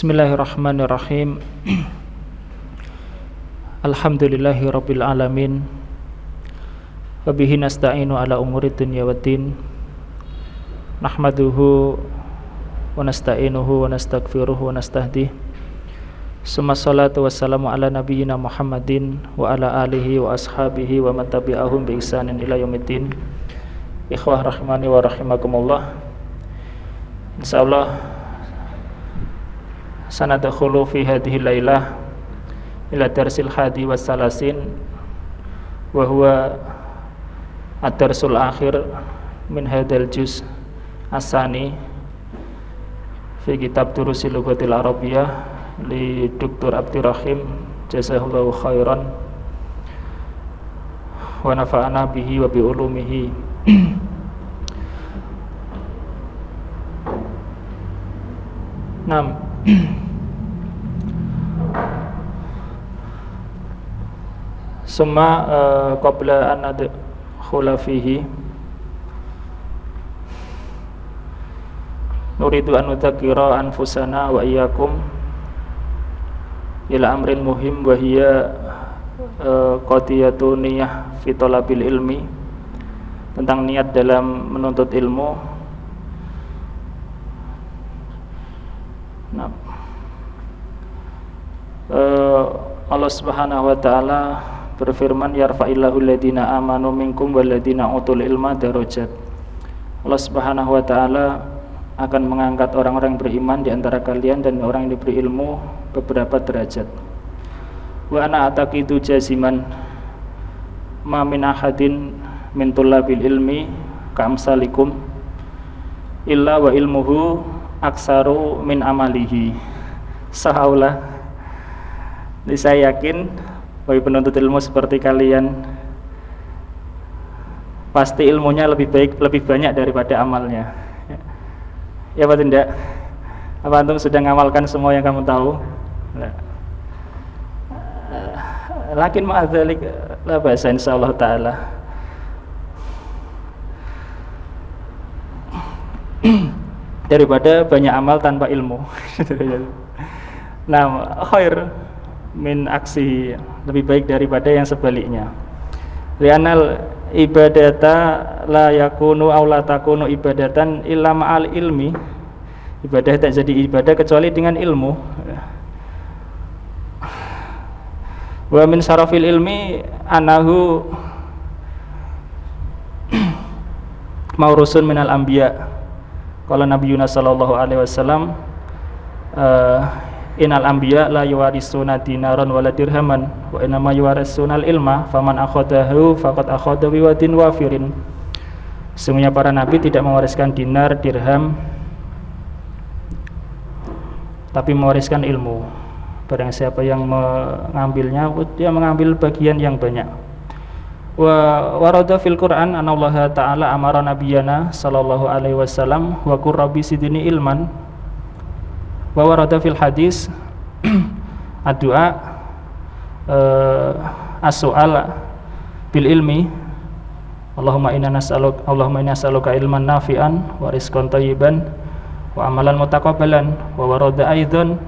Bismillahirrahmanirrahim. Alhamdulillahi rabbil alamin. Wa bihi nasta'inu ala umuri dunya waddin. Nahmaduhu wa nasta'inuhu wa nastaghfiruhu wa nastahdih. Summa salatu wassalamu ala nabiyyina Muhammadin wa ala alihi wa ashabihi wa man tabi'ahum bi ihsanin ila yaumiddin. Ikhwah rahimani wa rahimakumullah. Insyaallah sanadkhulu fi hadhihi lailah ila darsil hadi wassalasin wa huwa ad-darsul akhir min hadzal juz asani fi kitab Durusil Lughatil Arabiyyah li Dr. Abdirrahim jazahullahu khairan wa nafa'ana bihi wa bi ulumihi. Naam. Summa qabla an nadkhula fihi nuridu an nudzakkira anfusana wa iyyakum ila amrin muhim wa hiya qadiyatun niyah fi talabil ilmi, tentang niat dalam menuntut ilmu. Nah, Allah Subhanahu wa taala berfirman, yarfa'illahu alladhina amanu minkum walladhina utul ilma darajat. Allah Subhanahu wa taala akan mengangkat orang-orang beriman di antara kalian dan orang yang diberi ilmu beberapa derajat. Wa ana ataqidu jaziman ma min ahadin min tullabil ilmi ka'amsalikum illa wa ilmuhu aksaru min amalihi. Sahaula, saya yakin bagi penuntut ilmu seperti kalian pasti ilmunya lebih banyak daripada amalnya. Ya apa tidak? Apa antum sudah mengamalkan semua yang kamu tahu? Lakin ma'adzalik la ba'sa insyaallah taala. Daripada banyak amal tanpa ilmu. Nah, khair min aksi, lebih baik daripada yang sebaliknya. Li'anal ibadata la yakunu aw la takunu ibadatan illa ma'al ilmi. Ibadah tak jadi ibadah kecuali dengan ilmu. Wa min syarafil ilmi anahu maurusun minal anbiya. Qala Nabiyuna sallallahu alaihi wasallam innal anbiya la yuwarisuna dinaran wala dirhaman wa innama yuwarisunal ilma faman akhadahu faqad akhadha biwadin wafirin. Sesungguhnya para nabi tidak mewariskan dinar, dirham, tapi mewariskan ilmu. Barang siapa yang mengambilnya, dia mengambil bagian yang banyak. Wa warada fil Qur'an anallaha ta'ala amara nabiyana sallallahu alaihi wasallam wa qur rabbi sidni ilman. Wa warada fil hadis ad-du'a as-su'al bil ilmi. Allahumma inna nas'aluka ilman nafi'an wa rizqan thayyiban wa amalan mutaqabbalan. Wa warada aidan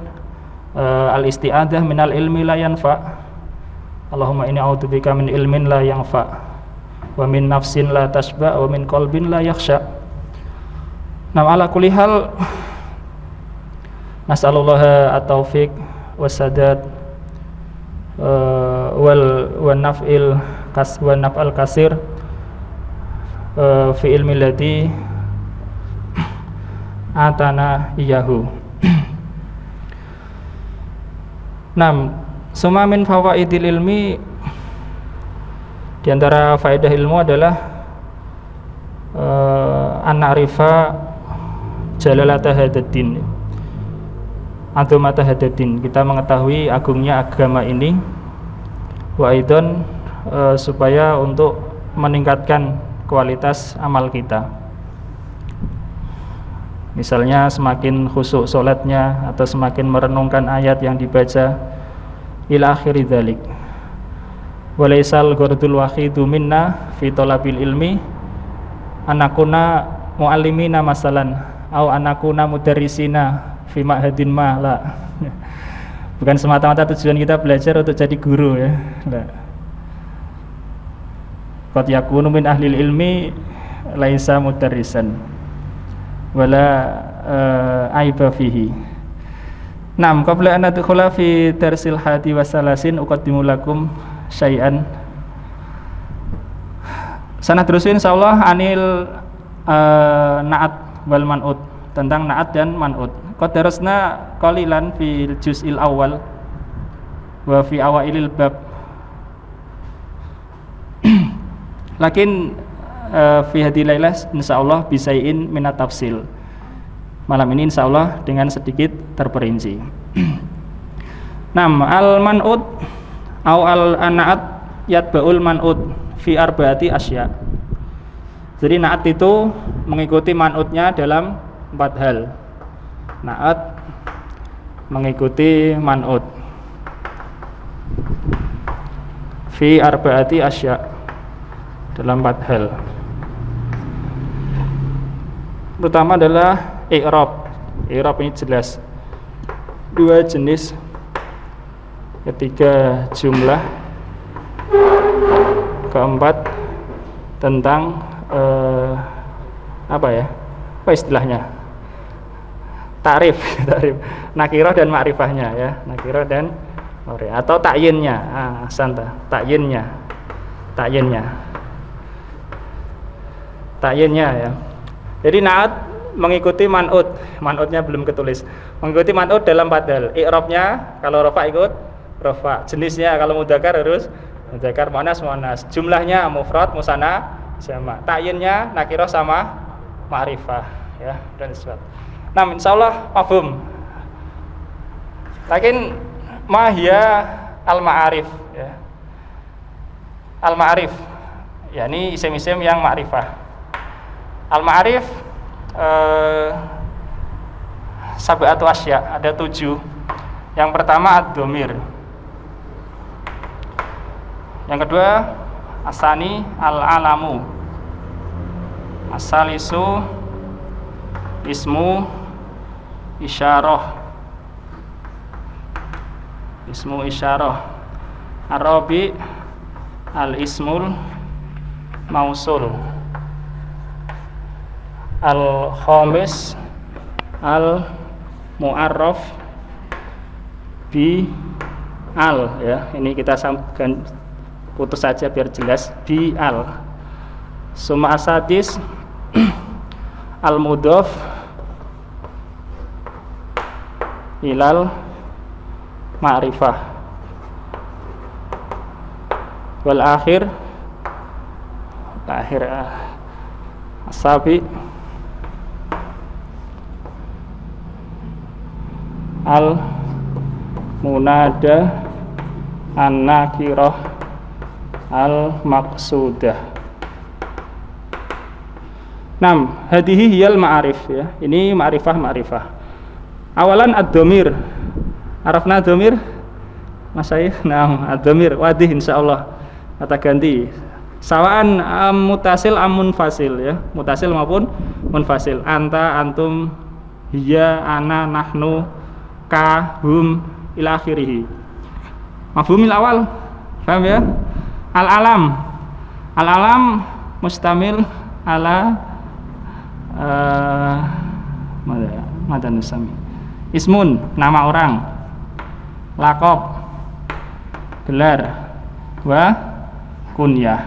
al-isti'adah minal ilmi la yanfa'. Allahumma inni a'udzubika min ilmin la yanfa' wa min nafsin la tashba' wa min qalbin la yakhsha. Nah, ala kulli hal nas'alullaha at-taufiq was-sadad wal naf'al kasir fi ilmi ladzi atana iyahu. Nam summa min fawaidil ilmi, di antara faedah ilmu adalah an-na'rifa jalalata hadaddin, azamata hadaddin, kita mengetahui agungnya agama ini, wa aidan supaya untuk meningkatkan kualitas amal kita. Misalnya semakin khusyuk sholatnya atau semakin merenungkan ayat yang dibaca ila akhiri dzalik. Walaisal ghardul wahidu minna fi talabil ilmi anakuna muallimina masalan au anakuna mudarrisina fi ma'hadin ma la. Bukan semata-mata tujuan kita belajar untuk jadi guru ya. La. Qad yakunu min ahli ilmi laisa mudarrisan wala aiba fihi. Naam, qabla an nadkhula fi darsil hadi wasalasin uqaddimu lakum syai'an. Sanadrusu insyaallah anil na'at wal man'ut, tentang na'at dan man'ut. Qad darasna qalilan fil juz'il awal wa fi awailil bab. Lakin fi hadhihi lailah insyaallah bisai'in minat tafsil. Malam ini insyaallah dengan sedikit terperinci. Nam al man'ud au al an'at yatba'ul man'ud fi arba'ati asya. Jadi na'at itu mengikuti man'udnya dalam 4 hal. Na'at mengikuti man'ud fi arba'ati asya, dalam 4 hal. Pertama adalah i'rab. I'rab ini jelas 2 jenis. Ketiga jumlah. Keempat tentang apa istilahnya? Ta'rif, nakirah dan ma'rifahnya ya, nakirah dan ma'rifah atau ta'yinnya. Ta'yinnya ya. Jadi na'at mengikuti man'ud, man'udnya belum ketulis. Mengikuti man'ud dalam 4 hal. I'rabnya kalau rafa ikut rafa, jenisnya kalau mudzakkar harus mudzakkar, muannas muannas, jumlahnya mufrad musanna jamak, ta'yinnya nakirah sama ma'rifah ya, dan isbat. Nah, insyaallah mafhum. Lakin ma hiya al-ma'arif ya. Al-ma'arif yakni isim-isim yang ma'rifah. Al-ma'arif sab'atu asya, ada 7. Yang pertama ad-dhamir. Yang kedua asani al-alamu. Asalisu ismu isyarah. Ismu isyarah. Arabi al-ismul mausul. Al-khamis al-mu'arraf bi al ya. Ini kita sambungkan, putus saja biar jelas, bi al. Summa asadis al-mudhaf ilal ma'rifah. Wal akhir asabi al munada an-nakirah al maqsudah. 6. Hadihi hiyal ma'arif ya. Ini ma'rifah. Awalan ad-dhamir. Arafna ad-dhamir? Mas Syekh. Nah, ad-dhamir wadih insyaallah. Kata ganti. Sawaan mutasil munfasil ya. Mutasil maupun munfasil. Anta, antum, hiya, ana, nahnu, ka, hum ila akhirih. Mafhumil awal. Paham ya? Al-alam mustamil ala mada nusami. Ismun, nama orang. Laqab, gelar. Wa kunyah.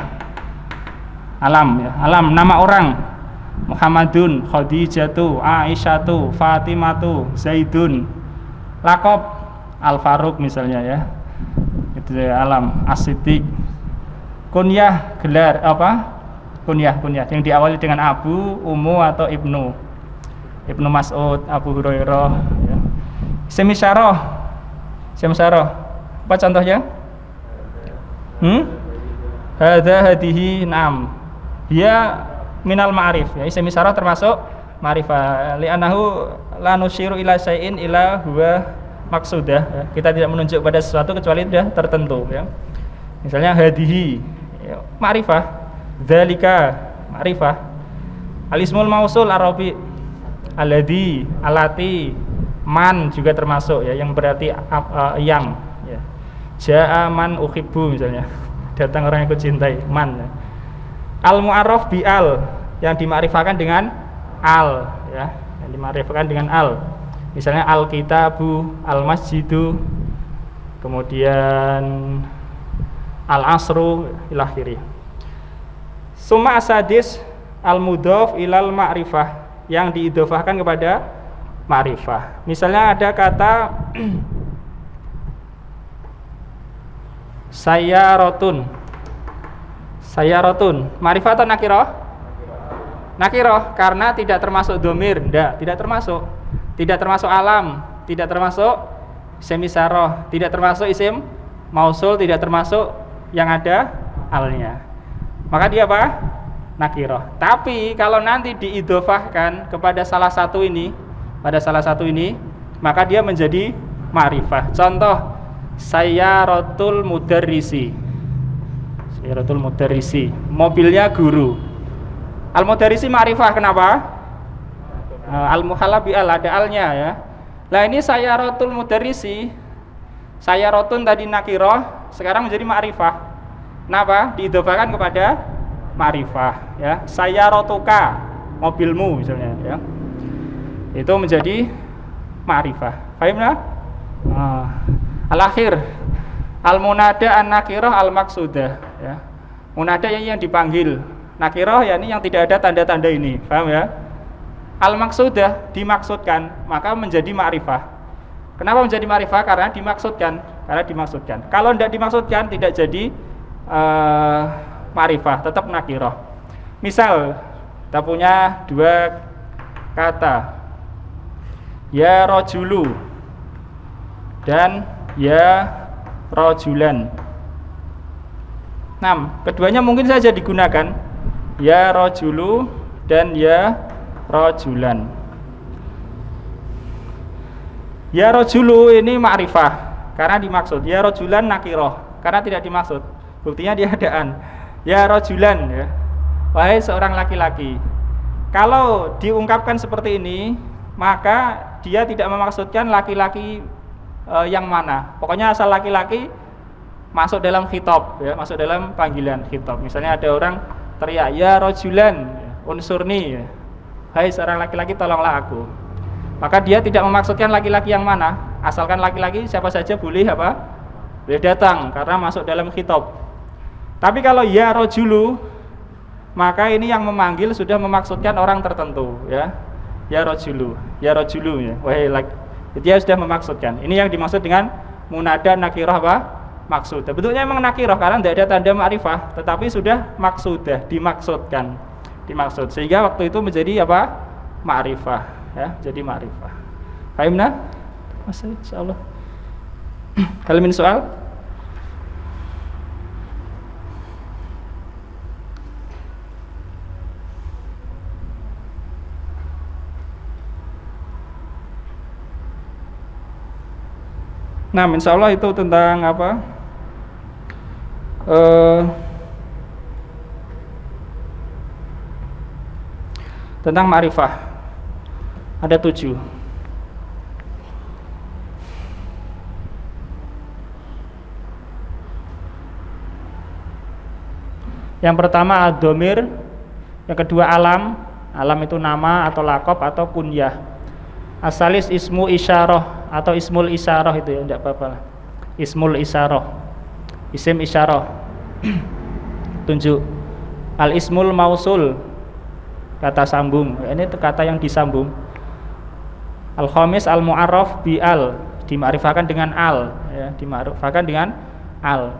Alam ya. Alam, nama orang. Muhammadun, Khadijatu, Aisyatu, Fatimatu, Zaidun. Laqab Al-Faruq misalnya ya. Itu ya, alam. As-Siddiq. Kunyah, gelar apa? Kunyah yang diawali dengan Abu, Ummu atau Ibnu. Ibnu Mas'ud, Abu Hurairah ya. Isim isyarah. Apa contohnya? Hadza hadihi na'am. Dia minal ma'rif ya. Isim isyarah termasuk ma'rifah. Li'annahu la nusyiru ila syai'in ila huwa maqsudah ya. Kita tidak menunjuk pada sesuatu kecuali sudah tertentu ya. Misalnya hadihi ya, ma'rifah. Dzalika ma'rifah. Al-ismul mausul arabi alladhi, alati, Man juga termasuk ya, yang berarti yang ya. Ja'a man uhibbu misalnya. Datang orang yang aku cintai, man. Ya. Al mu'arraf bi al, yang dimakrifahkan dengan al ya, yang dimakrifahkan dengan al. Misalnya al kitabu, al masjidu, kemudian al asru ila akhirih. Summa asadis al mudhaf ilal ma'rifah, yang diidhofahkan kepada ma'rifah. Misalnya ada kata sayyarotun. Sayyarotun, ma'rifah atau nakirah? Nakirah, karena tidak termasuk domir, tidak termasuk. Tidak termasuk alam, tidak termasuk isim isyarah, tidak termasuk isim mausul, tidak termasuk yang ada alnya. Maka dia apa? Nakirah. Tapi kalau nanti diidhofahkan kepada salah satu ini, maka dia menjadi ma'rifah. Contoh, sayyaratul mudarrisi. Sayyaratul mudarrisi, mobilnya guru. Al mudarrisi ma'rifah, kenapa? Al muhalla bi al, ada alnya ya. Lah ini sayyaratul mudarrisi, sayyarotun tadi nakirah, sekarang menjadi ma'rifah. Kenapa? Diidhofahkan kepada ma'rifah ya. Sayyarotuka, mobilmu misalnya ya. Itu menjadi ma'rifah. Paham ya? Al-akhir al-munada an-nakirah al-maksudah ya. Munada yang dipanggil, nakirah yakni yang tidak ada tanda-tanda ini. Paham ya? Al-maksudah dimaksudkan, maka menjadi ma'rifah. Kenapa menjadi ma'rifah? Karena dimaksudkan. Kalau tidak dimaksudkan tidak jadi ma'rifah, tetap nakirah. Misal kita punya dua kata, ya rajulu dan ya rajulan. Keduanya mungkin saja digunakan, ya rajulu dan ya rajulan. Ya rajulu ini ma'rifah karena dimaksud, ya rajulan nakirah karena tidak dimaksud. Buktinya dia adaan. Ya rajulan ya, wahai seorang laki-laki. Kalau diungkapkan seperti ini, maka dia tidak memaksudkan laki-laki yang mana. Pokoknya asal laki-laki masuk dalam khitab ya, masuk dalam panggilan khitab. Misalnya ada orang teriak ya rajulan unsurni ya. Hai seorang laki-laki tolonglah aku. Maka dia tidak memaksudkan laki-laki yang mana, asalkan laki-laki siapa saja boleh apa? Boleh datang karena masuk dalam khitab. Tapi kalau ya rajulu, maka ini yang memanggil sudah memaksudkan orang tertentu ya. Ya rajulu ya. Wahai laki, dia sudah memaksudkan. Ini yang dimaksud dengan munada nakirah apa? Maksud. Bentuknya memang nakirah karena tidak ada tanda ma'rifah, tetapi sudah maksudah, dimaksudkan. Sehingga waktu itu menjadi apa? Ma'rifah ya, jadi ma'rifah. Fahimna? Masih insyaallah. Kalau min soal? Nah, insyaallah itu tentang apa? Tentang ma'rifah. Ada 7. Yang pertama ad-dhamir, yang kedua alam. Alam itu nama atau laqab atau kunyah. Asalis ismu isyarah atau ismul isyarah itu ya, tidak apa-apa lah. Ismul isyarah, isim isyarah. Tunjuk. Al ismul mausul, kata sambung. Ini kata yang disambung. Al khamis al mu'arraf bi al, dimakrifahkan dengan al ya, dimakrifahkan dengan al.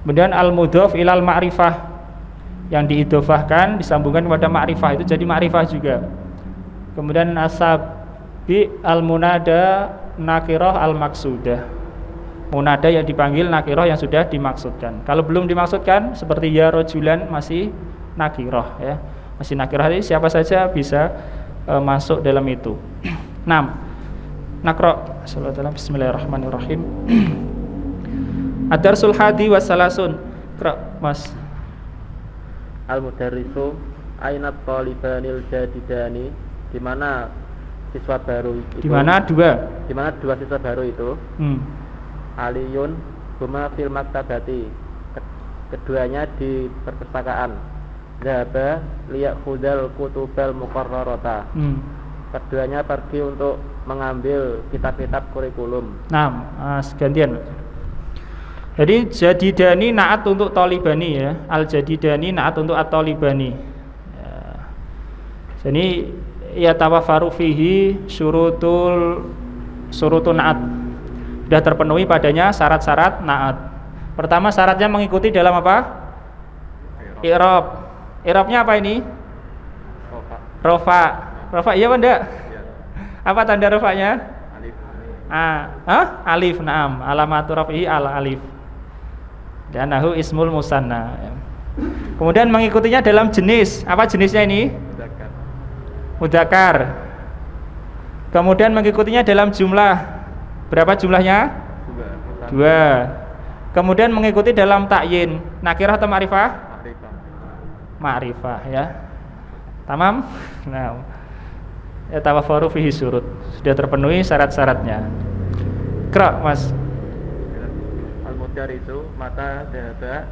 Kemudian al mudhaf ilal ma'rifah, yang diidhofahkan disambungkan kepada ma'rifah, itu jadi ma'rifah juga. Kemudian asabi al munada nakirah al maksudah, munada yang dipanggil nakirah yang sudah dimaksudkan. Kalau belum dimaksudkan seperti ya rajulan masih nakirah ya, masih nakirah. Jadi siapa saja bisa masuk dalam itu. 6. Nakra. Bismillahirrahmanirrahim. Ad-darsul hadi wassalasun. Qra, Mas. Al-mudarrisu ainat talibanil jadidani, di mana siswa baru itu. Di mana dua? Di mana dua siswa baru itu. Aliyun huma fil maktabati. Keduanya di perpustakaan. Dhaba liyakhudal kutubal muqarrarata. Keduanya pergi untuk mengambil kitab-kitab kurikulum. Nah, gantian. Jadi jadidani naat untuk talibani ya. Al jadidani naat untuk at-talibani. Ya. Jadi ya tawafaru fihi surutun naat. Sudah terpenuhi padanya syarat-syarat naat. Pertama syaratnya mengikuti dalam apa? I'rab. I'rabnya apa ini? Rofa. Rofa iya apa enggak? Apa tanda rofanya? Alif. Naam. Alamatu rafihi ala alif. Dan nahu ismul musanna. Kemudian mengikutinya dalam jenis. Apa jenisnya ini? Mudzakkar. Kemudian mengikutinya dalam jumlah. Berapa jumlahnya? Dua. Kemudian mengikuti dalam takyin. Nakirah atau ma'rifah? Ma'rifah ya. Tamam? Nah, ya tawafaru fihi surut. Sudah terpenuhi syarat-syaratnya. Qra, Mas. Al-mudar itu mata dahaba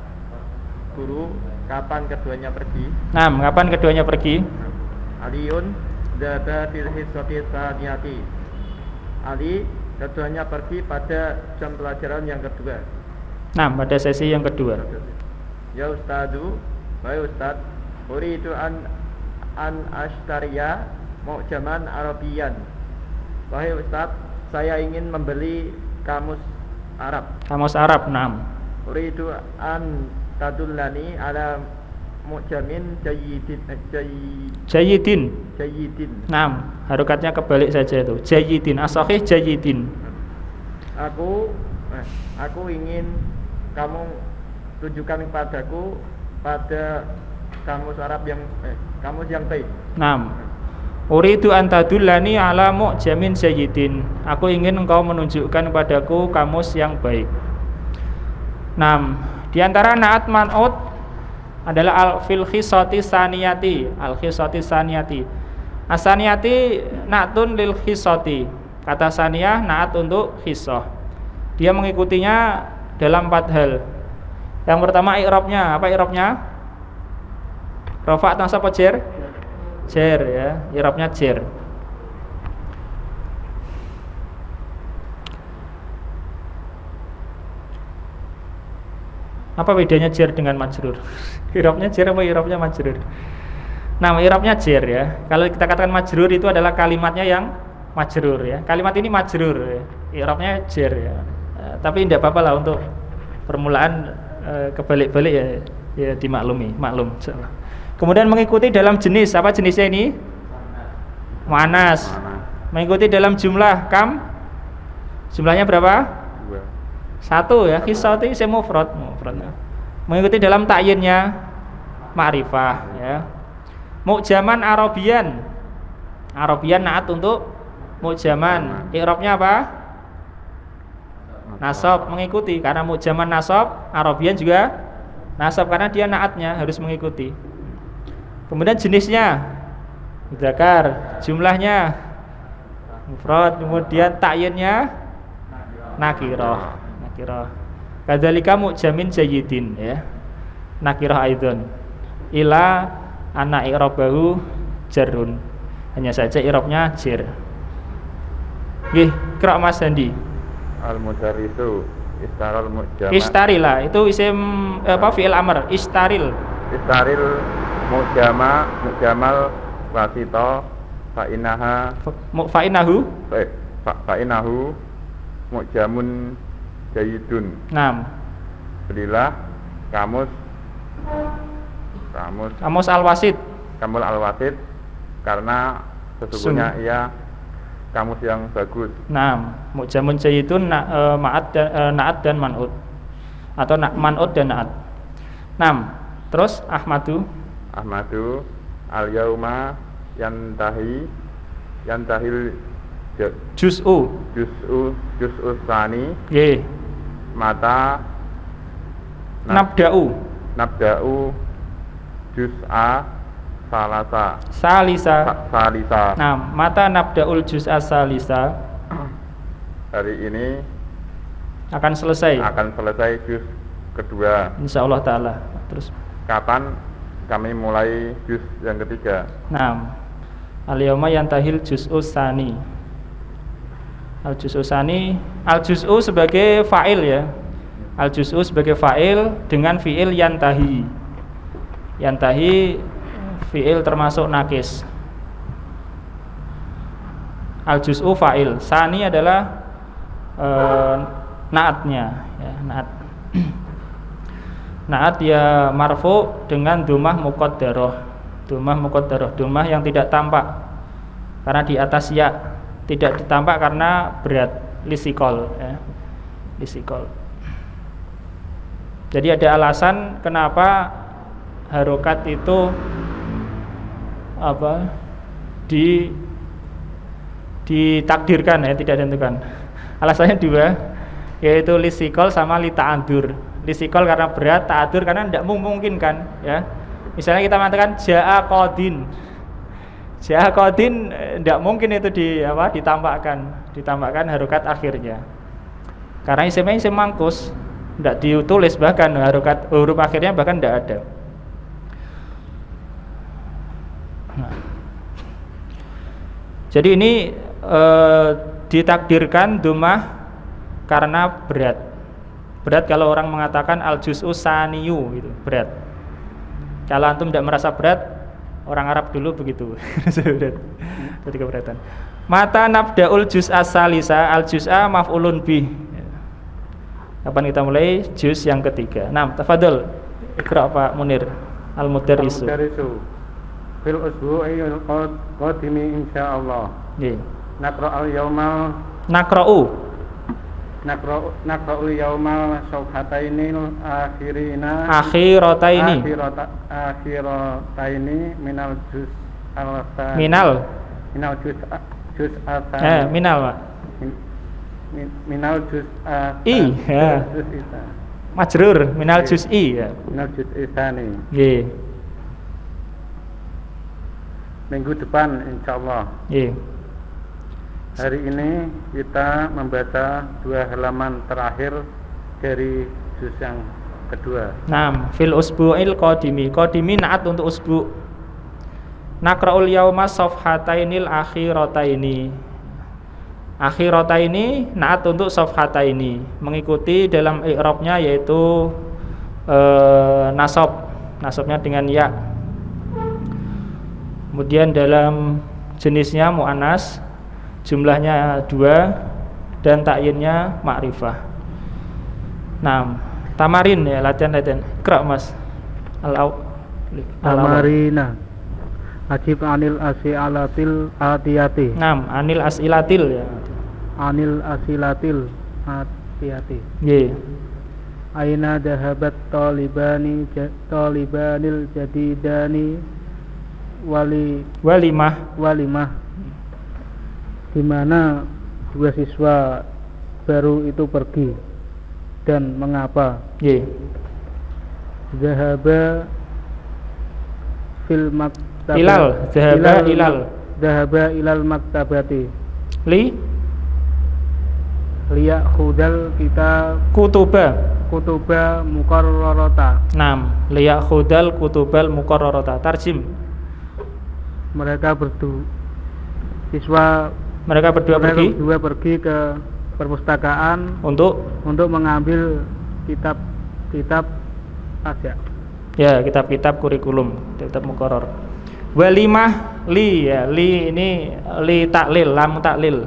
guru kapan keduanya pergi? Nah, kapan keduanya pergi? Aliyun dahaba fil hiswati tsaniyati. Ali keduanya pergi pada jam pelajaran yang kedua. Nah, pada sesi yang kedua. Ya ustadu, wahai ustad, uridu an ashtariya mu'jaman Arabian. Wahai ustad, saya ingin membeli kamus Arab. Kamus Arab, naam. Uridu an tadullani ala mu'jamin Jayyidin. Naam, harokatnya kebalik saja itu. Jayyidin, as-sahih jayyidin. Aku ingin kamu tunjukkan kepadaku pada kamus Arab kamus yang baik. Naam. Uridu an tadullani ala mu'jamin jayyidin. Aku ingin engkau menunjukkan padaku kamus yang baik. Naam. Di antara naat man'ut adalah al-fil khisati saniyati. Al-khisati saniyati. As-saniyati na'tun lil khisati. Kata saniyah naat untuk khisah. Dia mengikutinya dalam 4 hal. Yang pertama i'rabnya. Apa i'rabnya? Rafa' atau nasab jar? Jar ya, i'rabnya jar. Apa bedanya jar dengan majrur? I'rabnya jar apa i'rabnya majrur? Nah, i'rabnya jar ya. Kalau kita katakan majrur itu adalah kalimatnya yang majrur ya. Kalimat ini majrur ya. I'rabnya jar ya. Tapi tidak apa-apa lah untuk permulaan kebalik-balik ya dimaklumi, maklum insyaallah. Kemudian mengikuti dalam jenis. Apa jenisnya ini? Muannas. Mengikuti dalam jumlah kam. Jumlahnya berapa? 1 ya. Khisati isim mufrad. Mengikuti dalam takyinnya ma'rifah ya. Mu'jaman Arabian. Arabian naat untuk mu'jaman. I'rabnya apa? Nasab, mengikuti. Karena mu'jaman nasab, Arabian juga nasab karena dia naatnya harus mengikuti. Kemudian jenisnya mudzakkar, jumlahnya mufrad, kemudian takyinnya nakirah. Kadzalika mu'jamin jayyidin ya. Nakirah aidon. Ila anna i'rabahu jarrun. Hanya saja i'rabnya jar. Nggih, Qra Mas Handi. Al-mudar itu istaril mu'jama. Istarila itu isim fi'il amr. Istaril mu'jamal wasita fa'inahu mu'jamun jayyidun. Naam. Belilah kamus al-wasit. Kamus al-wasit karena sesungguhnya ia kamus yang bagus. Naam, mu'jamun jayyidun naat dan man'ut. Atau man'ut dan naat. Naam. Terus Ahmadu al-yauma yantahil juz'u tsani. Nggih. Mata nabda'u juz'a salisa. salisa. Nah, mata nabda'ul juz as-salisa. Hari ini Akan selesai akan selesai juz kedua. insyaallah taala. Terus Kapan kami mulai juz yang ketiga? nah, al-yauma yantahil juz'us tsani. Al-juz'u tsani, al-juz'u sebagai fa'il ya. Al-juz'u sebagai fa'il dengan fi'il yantahi. Yantahi fi'il termasuk nakis. Al-juz'u fa'il. Tsani adalah naatnya ya, naat. Naat ya marfu dengan dhammah muqaddarah. Dhammah muqaddarah, dhammah yang tidak tampak karena di atas ya, tidak ditampak karena berat, lisikol ya. Lisikol. Jadi ada alasan kenapa harokat itu apa ditakdirkan ya, tidak ditentukan. Alasannya dua, yaitu lisikol sama lita'adur. Lisikol karena berat, ta'adur karena tidak memungkinkan ya. Misalnya kita mengatakan ja'a qadin. Ja'a qadin tidak mungkin itu ditampakkan harokat akhirnya. Karena isimnya isim mangkus, tidak ditulis, bahkan harokat huruf akhirnya bahkan tidak ada. Nah. Jadi ini ditakdirkan dhammah karena berat. Berat kalau orang mengatakan al-juz'u tsaniyu gitu, berat. Kalau antum tidak merasa berat, orang Arab dulu begitu. Berat. Itu keberatan. Mata nabda'ul juz as-salisa, al-juz'a maf'ulun bih. Kapan kita mulai juz yang ketiga? Nah, tafadhol. Iqra Pak Munir al-mudarrisu. Al-mudarrisu fil usbu'il qadimi insyaallah. Nggih. Naqra'ul yaumal Naqra'ul yaumal sawhatainil akhirataini minal juz al-tsani. Minal juz al-tsani. Minal Pak. Minal juz I ya. Majrur minal juz'i ya. Minal juz'i tsani. Nggih. Minggu depan insyaallah. Nggih. Hari ini kita membaca 2 halaman terakhir dari juz yang kedua. Naam, fil usbu'il qadimi. Qadimi naat untuk usbu'. Naqra'ul yauma safhatainil akhirataini. Akhirataini naat untuk safhataini. Mengikuti dalam i'rabnya yaitu nasab. Nasabnya dengan ya. Kemudian dalam jenisnya muannas, jumlahnya 2 dan takyinnya ma'rifah. Nah, tamarin ya, latihan. Iqra Mas. Tamarina. Ajib anil asilatil atiyati. Naam, anil asilatil ya. Anil asilatil atiyati. Nggih. Aina dahabat talibanil jadidani walimah. Di mana 2 siswa baru itu pergi dan mengapa? Nggih. Zahaba fil maktabati. Zahaba ilal maktabati. Liyakhudal kita kutuba muqarrarata. Naam, liyakhudal kutubal muqarrarata. Tarjim. Mereka berdua pergi ke perpustakaan untuk mengambil kitab aja. Ya, kitab-kitab kurikulum, kitab muqarrar. Walimah li ya, li ini li taklil, lam taklil.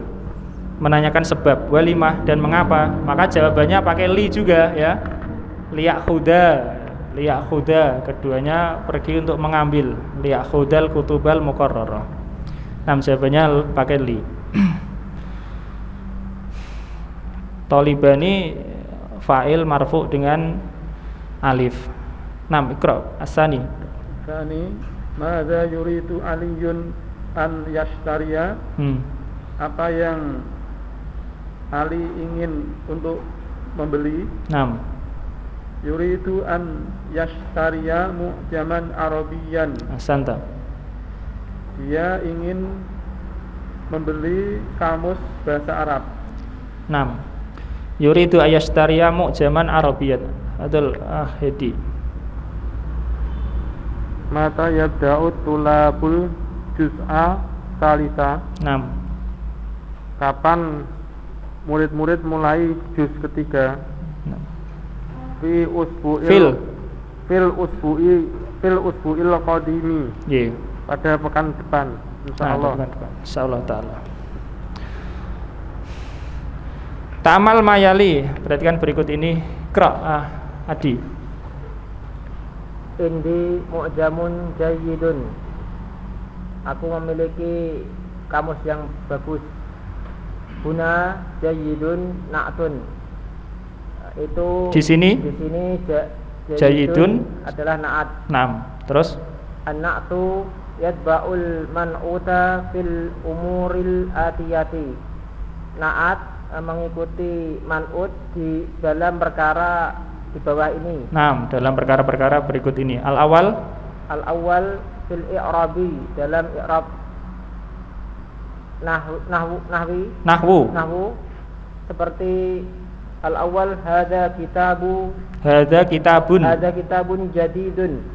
Menanyakan sebab walimah dan mengapa, maka jawabannya pakai li juga ya. Liyakhuda, keduanya pergi untuk mengambil. Liyakhudal kutubal muqarrarah. Nah, jawabannya pakai li. Talibani fa'il marfu dengan alif. Nam iqra asani. Sani, madza yuridu aliyun an yashtariya? Apa yang Ali ingin untuk membeli? Nam. Yuridu an yashtariya mu'jaman Arabiyan. Ahsanta. dia ingin membeli kamus bahasa Arab. 6. Yuridu ayashtariya mu'jaman arabiyyat. Adul Hedi. Mata yabda'u tulabul juz'a salisa. 6. Kapan murid-murid mulai juz ketiga? Fil usbu'il qadimi. Nggih. Pada pekan depan insyaallah. Insyaallah taala. Ta'amal mayali, perhatikan berikut ini. Adi. Indi mu'jamun jayyidun. Aku memiliki kamus yang bagus. Huna jayyidun na'tun. Itu di sini jayyidun adalah na'at. 6. Terus An-na'tu yatba'ul man'uta fil umuril atiyati. Na'at mengikuti man'ut di dalam perkara di bawah ini. 6. Dalam perkara-perkara berikut ini. Al-awwal fil i'rabi, dalam i'rab nahwu seperti al-awwal hadza kitabun jadidun.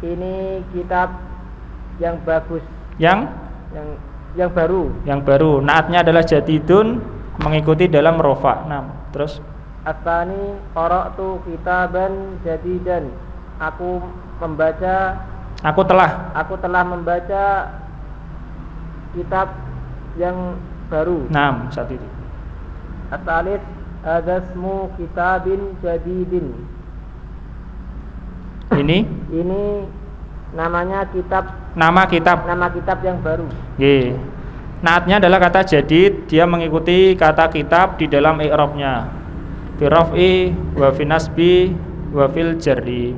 Ini kitab yang bagus, yang baru. Naatnya adalah jadidun, mengikuti dalam rofa. 6. Terus Asani qara'tu kitaban jadidan. Aku telah membaca kitab yang baru. 6. Saat itu. Asalis adasmu kitabin jadidin. Ini namanya kitab. Nama kitab yang baru. Nggih. Naatnya adalah kata jadid, dia mengikuti kata kitab di dalam i'rabnya. Fi raf'i wa fi nasbi wa fil jarri.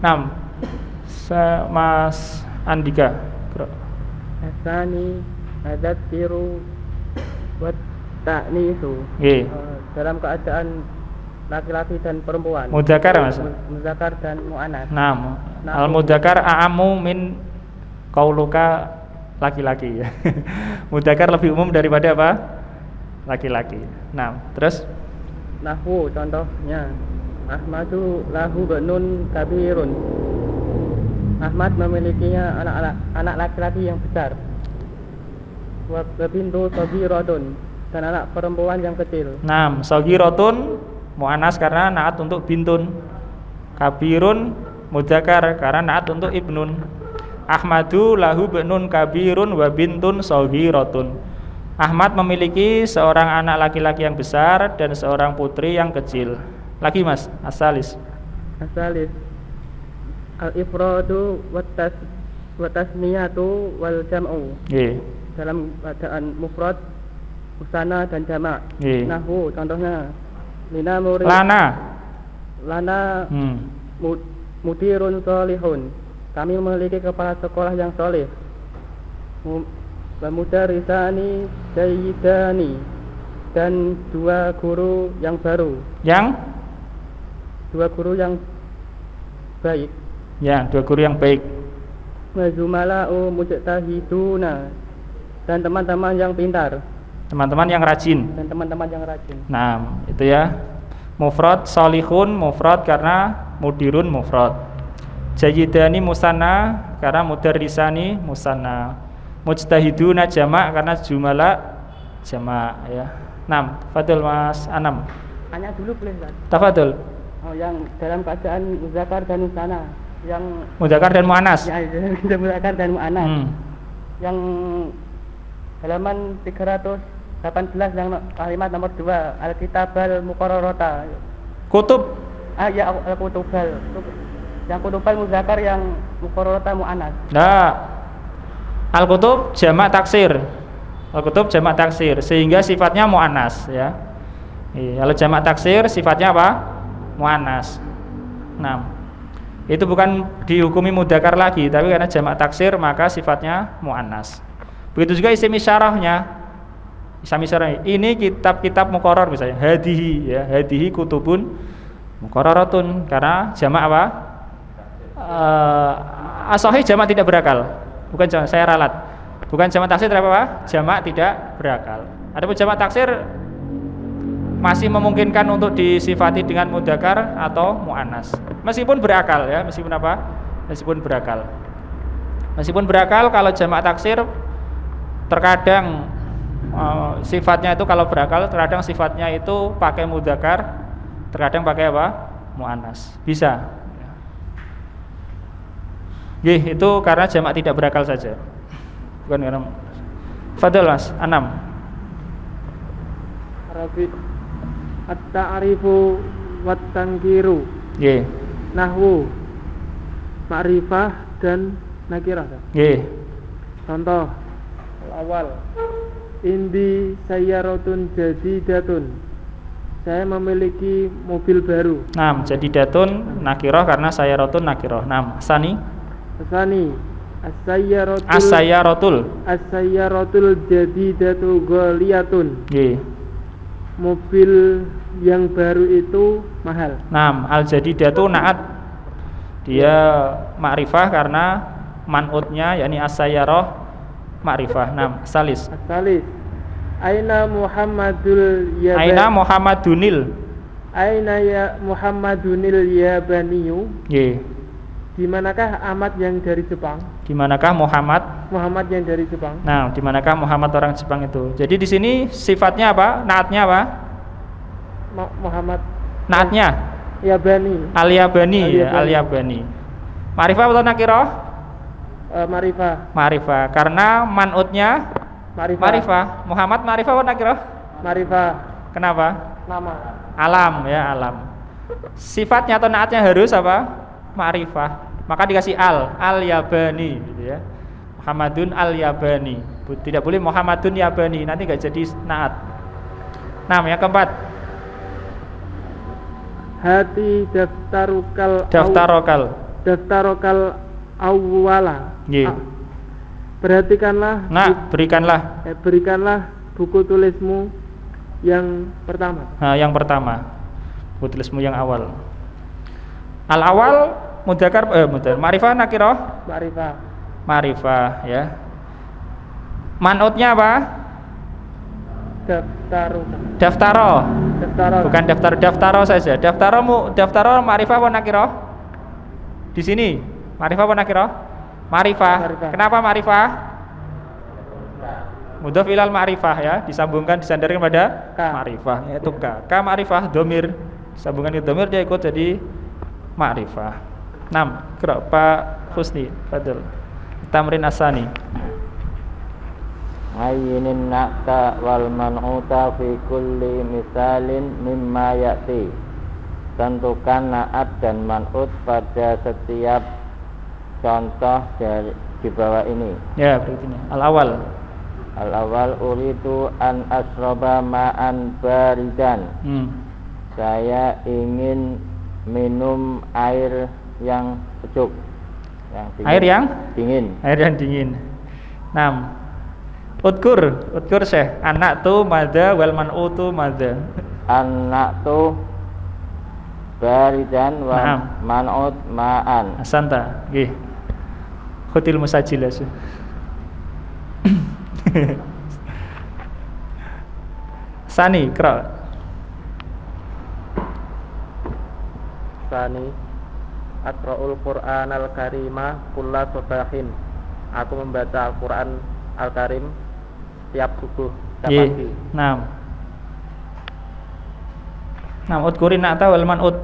6. Mas Andika. Asani adzkiru wa ta'nisu. Nggih. Dalam keadaan laki-laki dan perempuan. Mudzakkar Mas. Mudzakkar dan muannas. 6. Al mudzakkar a'ammu min qauluka, laki-laki ya. Mudzakkar lebih umum daripada apa? Laki-laki. 6. Terus Nahwu contohnya Ahmadu lahu banun kabirun. Ahmad memilikinya anak laki-laki yang besar. Wa bintu sagiratun, dan anak perempuan yang kecil. 6. Sagiratun muannas karena naat untuk bintun. Kabirun mudzakkar karena naat untuk ibnun. Ahmadu lahu banun kabirun wa bintun sagiratun. Ahmad memiliki seorang anak laki-laki yang besar dan seorang putri yang kecil. Lagi Mas, asalis. Al-ifradu wa tasniyatu wal jam'u. Nggih. Dalam keadaan mufrad, musanna dan jamak. Nahwu contohnya lina murid. Lana mudirun sholihun. Kami memiliki kepala sekolah yang soleh. Mudarisani jayyidani, dan dua guru yang baru. Dua guru yang baik. Ya, dua guru yang baik. Mazumala'u mujtahiduna, dan teman-teman yang pintar. Teman-teman yang rajin. Nah, itu ya. Mufrad salihun mufrad karena mudirun mufrad. Jayyidani musanna karena mudarrisani musanna. Mujtahiduna jamak karena jumlah jamak ya. 6. Fadil Mas Anam. Tanya dulu boleh Ustaz? Tafadhol. Yang dalam keadaan muzakkar dan musanna, yang mudzakkar dan muannas. Ya, muzakkar dan muannas. Yang halaman 318 yang kalimat nomor 2, al-kitabal muqarrarata. Kutub. Ya, al-kutubal. Yang kutubal muzakkar, yang muqarrarata muannas. Nah, al-kutub jamak taksir. Al-kutub jamak taksir sehingga sifatnya muannas ya. Kalau jamak taksir sifatnya apa? Muannas. 6. Itu bukan dihukumi mudzakkar lagi, tapi karena jamak taksir maka sifatnya muannas. Begitu juga isim isyarahnya. Isim isyarah ini kitab-kitab muqarrar misalnya hadihi ya, hadihi kutubun muqarraratun karena jamak apa? As-sahih jamak tidak berakal. Bukan jamak, saya ralat. Bukan jamak taksir apa? Jamak tidak berakal. Adapun jamak taksir masih memungkinkan untuk disifati dengan mudzakkar atau muannas. Meskipun berakal ya, meskipun apa? Meskipun berakal. Meskipun berakal, kalau jamak taksir terkadang sifatnya itu kalau berakal terkadang sifatnya itu pakai mudzakkar, terkadang pakai apa? Muannas. Bisa. Itu karena jamak tidak berakal saja. Bukan karena. Fadhil Mas, 6. Rafiq at-ta'rifu wat tangkiru. Nahwu, ma'rifah dan nakirah. Contoh awal, indi sayyaratun jadidatun. Saya memiliki mobil baru. Jadidatun nakirah karena sayyaratun nakirah. Sani as-sayyaratul jadidatu ghaliyatun. Mobil yang baru itu mahal. Al-jadidatu na'at. Dia ma'rifah karena man'utnya yakni as-sayyarah ma'rifah. Salis. Aina Muhammadunil Aina ya Muhammadunil Yabaniyu. Di manakah Ahmad yang dari Jepang? Di manakah Muhammad yang dari Jepang? Di manakah Muhammad orang Jepang itu? Jadi di sini sifatnya apa? Naatnya apa? Muhammad. Naatnya? Yabani. Al-Yabani. Ma'rifah atau nakirah? Ma'rifah. Karena man'utnya Ma'rifah. Muhammad ma'rifah atau nakirah? Ma'rifah. Kenapa? Nama. Alam. Sifatnya atau naatnya harus apa? Ma'rifah. Maka dikasih al-Yabani gitu ya. Muhammadun al-Yabani. Tidak boleh Muhammadun Yabani, nanti enggak jadi naat. Yang keempat. Hati daftarokal awwala. Berikanlah buku tulismu yang pertama. Yang pertama. Buku tulismu yang awal. Al-awal mudzakkar ma'rifah nakirah? Ma'rifah ya. Man'utnya apa? Daftaro. Bukan daftaro saja. Daftaro ma'rifah apa nakirah? Di sini ma'rifah apa nakirah? Ma'rifah. Kenapa ma'rifah? Mudhaf ilal ma'rifah ya, disandarkan pada ma'rifah yaitu ka ma'rifah domir, disambungkan ke domir dia ikut jadi ma'rifah. 6. Qira Pak Husni, fadhil. Tamrin asani. Ayyinin na'ta wal man'uta fi kulli misalin mimma ya'ti. Tentukan na'at dan man'ut pada setiap contoh di bawah ini. Ya, berarti ini. Al-awwal uridu an asroba ma'an baridan. Saya ingin minum air yang sejuk, yang dingin. Air yang dingin. 6. Udkur Syekh. Anak tu madza wal man'utu madza. Anak tu baridan wa man'ut ma'an. Asanta. Nggih. Khutil musajjilah. Sani, Qira. Sani Aqra'ul Qur'an al-Karima kulla subahin. Aku membaca Al-Qur'an Al-Karim setiap subuh setiap pagi. 6. Udkurin na'ta wal man'ut.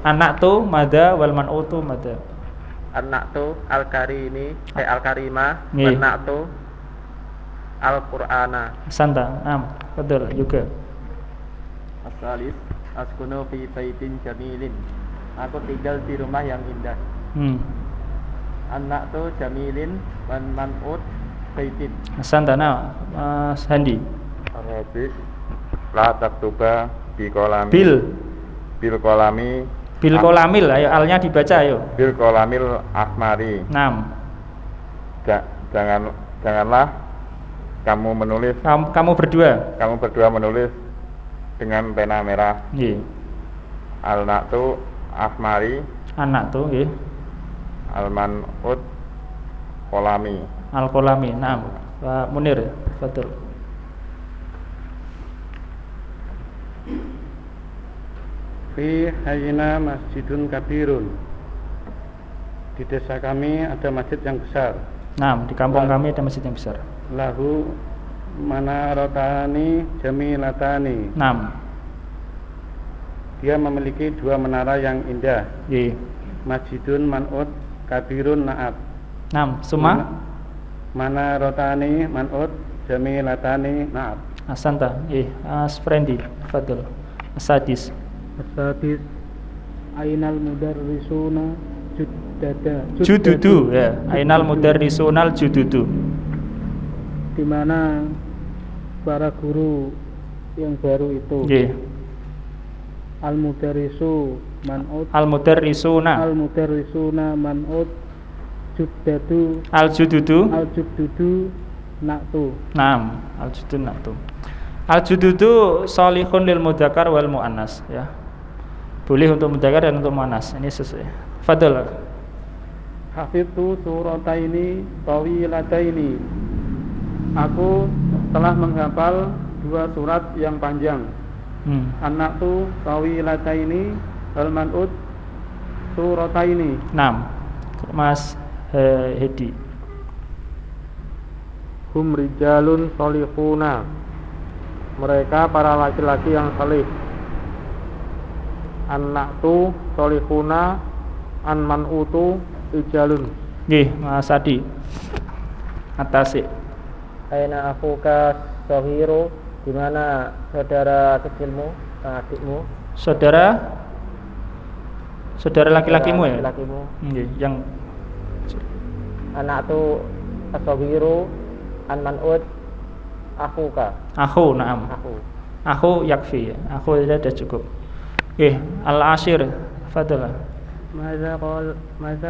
Anak tu madza wal man'utu madza. Anak tu al-karimi al-karima, anak tu al-Qur'ana. Santa. Betul juga. Asalis askunu fi baitin jamilin. Aku tinggal di rumah yang indah. Anak tu jamilin wan man'ut baitin. Santa. Mas Handi. Arabi la taktuba bi kolami. Bil kolamil, ayo alnya dibaca ayo. Bil kolamil ahmari. 6. Janganlah kamu menulis. Kamu berdua menulis dengan pena merah. Nggih. Al-naqtu ahmari. Anak tu nggih. Al-man'ut kolami. Al-kolami. Naam. Pak Munir, betul. Fi hayina masjidun kabirun. Di desa kami ada masjid yang besar. Naam, di kampung kami ada masjid yang besar. Lahu manaratani jamilatani. Naam. Dia memiliki 2 menara yang indah. Nggih. Masjidun man'ut kabirun na'at. Naam, summa manaratani man'ut jamilatani na'at. Asanta. Nggih, Asprendi, fadl. Asadis. Asadis ainal mudarrisuna Jududu ya. Ainal mudarrisunal jududu. Di mana para guru yang baru itu. Nggih. Al-mudarrisu man'ut. Al-mudarrisuna man'ut juddatu. Al-jududu na'tu. Naam, al-jududu na'tu. Al-jududu sholihun lil mudzakkar wal muannas ya. Boleh untuk mudzakkar dan untuk muannas. Ini sesuai. Fadl. Hafidtu surataini tawilataini. Aku telah menghafal 2 surat yang panjang. An-na'tu tawilataini wal man'ut surataini. Naam. Mas Hedi. Hum rijalun sholihuna. Mereka para laki-laki yang salih. An-na'tu sholihuna, an-man'utu rijalun. Nggih, Mas Adi. Atase. Aina akhuka shahiru, di mana saudara kecilmu, adikmu? Saudara laki-lakimu ya? Laki-lakimu. Nggih, yang Anak tu shahiru, an-man'ut akhuka. Akhu, naam. Akhu yakfi ya. Akhu sudah cukup. Nggih, al-ashir. Fadl. Maza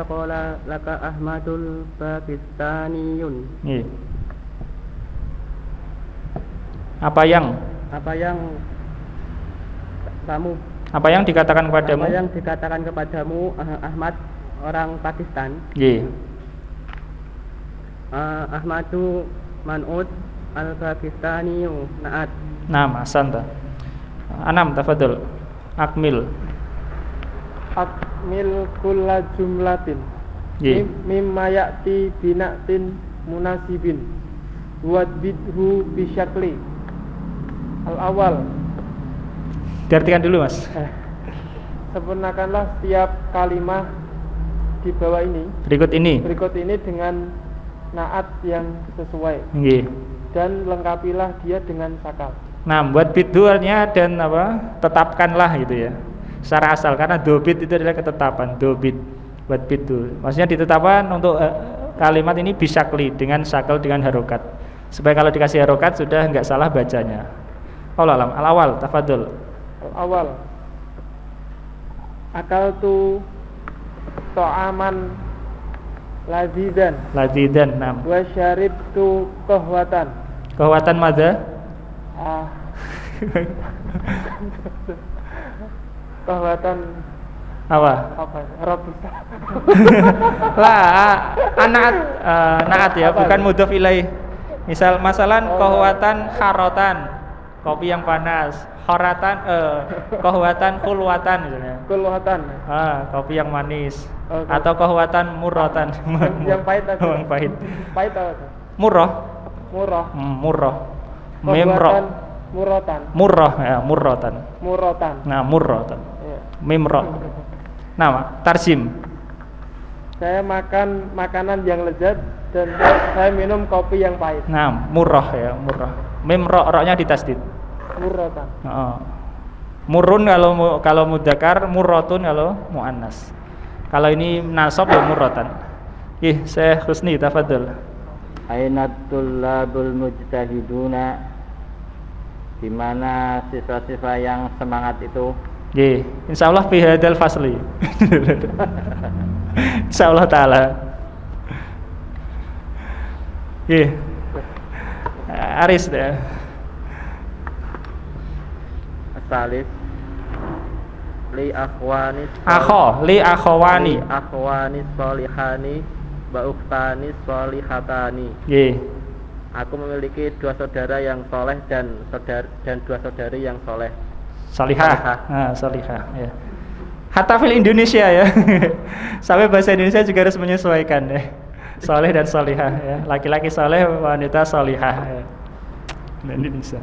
qala laka Ahmadul Pakistaniyun. Nggih. Apa yang dikatakan kepadamu? Apa yang dikatakan kepadamu Ahmad orang Pakistan? Nggih. Ahmadu man'ut al-Pakistaniyu na'at. Naam, asanta. Anam, tafadhol. Akmil kulla jumlatin. Nggih. Mimma ya'ti binatin munasibin. Wadbidhu bisyakli. Al-awal. Diartikan dulu, Mas. Sempurnakanlah setiap kalimat di bawah ini. Berikut ini dengan naat yang sesuai. Nggih. Dan lengkapilah dia dengan sakal. Nah, buat bidhu artinya dan tetapkanlah gitu ya. Secara asal, karena dobit itu adalah ketetapan, dobit buat bidhu. Maksudnya ditetapkan untuk kalimat ini bisyakli, dengan sakal, dengan harokat. Supaya kalau dikasih harokat sudah enggak salah bacanya. Alam al-awal, tafadhol. Al-awal. Akaltu ta'aman lazidan. Naam. Wa syaribtu qahwatan. Qahwatan madza? Qahwatan apa? Robusta. Lah, naat ya, bukan mudhof ilaih. Misal masalan qahwatan harotan, kopi yang panas. Horatan qahwatan kulwatan misalnya. Kulwatan. Kopi yang manis. Atau qahwatan murratan. Yang pahit aja. Yang pahit. Pahit apa? Murrah. Murrah. Murrotan. Murrah ya, murrotan. Nah, murrotan. Ya. Mimro. Nama tarjim. Saya makan makanan yang lezat dan saya minum kopi yang pahit. Nah, murrah ya, murrah. Mimro, roknya ditasdid. Murrotan. Murrun kalau mudzakkar, murrotun kalau muannas. Kalau ini nasab ya murrotan. Syekh Husni, tafadhol. Ainat tullabul mujtahiduna, di mana siswa-siswa yang semangat itu? Insyaallah fi hadzal fasli. Insyaallah taala. Aris deh. Salif li akhwanis li akhwani sholihani wa ukhtani sholihatani. Nggih. Aku memiliki dua saudara yang soleh dan dua saudari yang soleh. Salihah. Nah, salihah ya. Hatta fil Indonesia ya. Sampai bahasa Indonesia juga harus menyesuaikan ya. Soleh dan solihah ya. Laki-laki soleh, wanita solihah ya. Indonesia.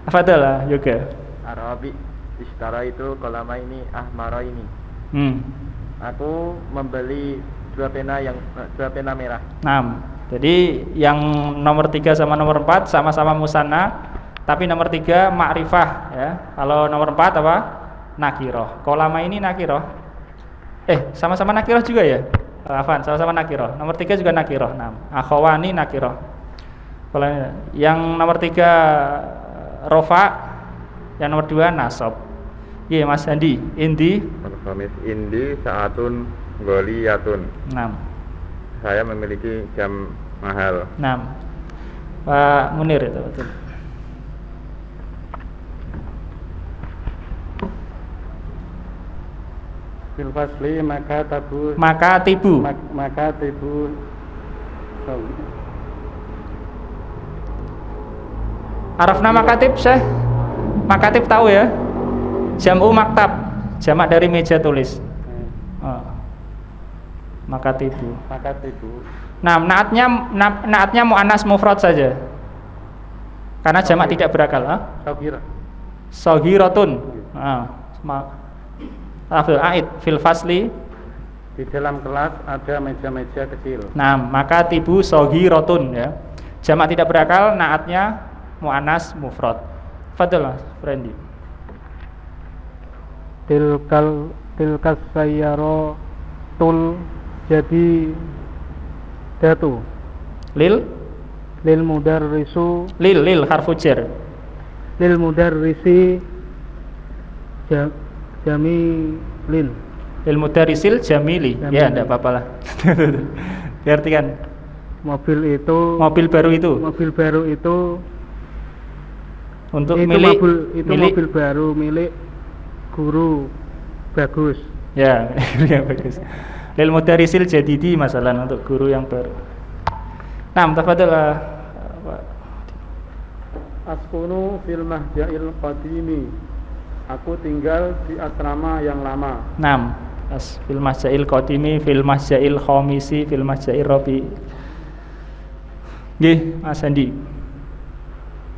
Afadhalah juga. Arabi ishtara itu kolama ini ahmara ini. Aku membeli dua pena merah. 6. Jadi yang nomor 3 sama nomor 4 sama-sama musanna, tapi nomor 3 ma'rifah ya. Kalau nomor 4 apa? Nakiroh. Kolama ini nakiroh. Sama-sama nakiroh juga ya? Afan, sama-sama nakiroh. Nomor 3 juga nakiroh. 6. Akhwani nakiroh. Kalau yang nomor 3 rofa, yang nomor 2 nasab. Iya Mas Andi, indi saatun goliyatun. 6. Saya memiliki jam mahal. 6. Pak Munir itu betul. Fil fasli makatibu. Arafna makatib Syekh. Makatib tahu ya? Jam'u maktab, jamak dari meja tulis. Makatibu. Nah, naatnya muannas mufrad saja. Karena jamak tidak berakal. Saghiratun. Aid fil fasli. Di dalam kelas ada meja-meja kecil. Nah, makatibu saghiratun ya. Jamak tidak berakal, naatnya muannas mufrad. Fadhil Mas Frendi. Tilkas sayyaratul jadi datu lil mudarrisu lil harfu jar lil mudarrisi jamilin lil mudarrisil jamili. Ya enggak apa-apa lah. Diartikan mobil baru itu untuk mobil baru milik guru bagus. Ya, yang bagus. Lil mudarrisil jadidi masalah untuk guru yang baru. Nah, tafadhal Pak. Askunu fil mahja'il qadimi. Aku tinggal di asrama yang lama. 6. Fil mahja'il qadimi, fil mahja'il khamisi, fil mahja'il rabi. Nggih, Mas Andi.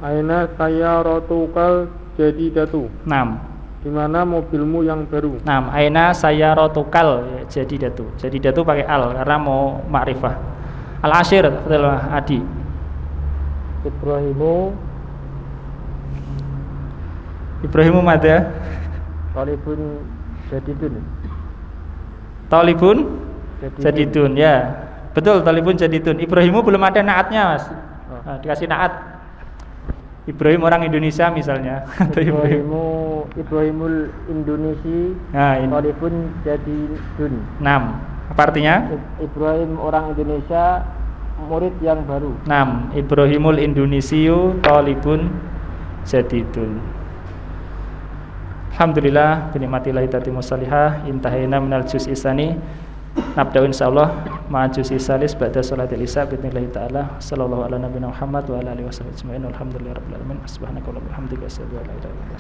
Aina sayyaratukal jadidatu. 6. Di mana mobilmu yang baru? 6. Aina sayyaratukal jadi datu pakai al karena mau ma'rifah. Al-ashir adalah Adi. Ibrahimu mada. Talibun jadidun ya. Betul, talibun jadidun. Ibrahimu belum ada naatnya Mas. Nah, dikasih naat. Ibrahim orang Indonesia misalnya. Ibrahimul Indonesi. Talibun jadidun. 6. Apa artinya? Ibrahim orang Indonesia, murid yang baru. 6. Ibrahimul Indonesiu talibun jadidun. Alhamdulillah binikmatillahi tatimus salihah. Intahina minal juz'i tsani. Nabda'u insyaallah ma'a juz'i salis ba'da sholatil isya biidznillah taala. Sallallahu ala nabiyina Muhammad wa ala alihi wasallam ajma'in. Alhamdulillahirabbil alamin. Subhanakallahumma wa bihamdika asyhadu an la ilaha illa anta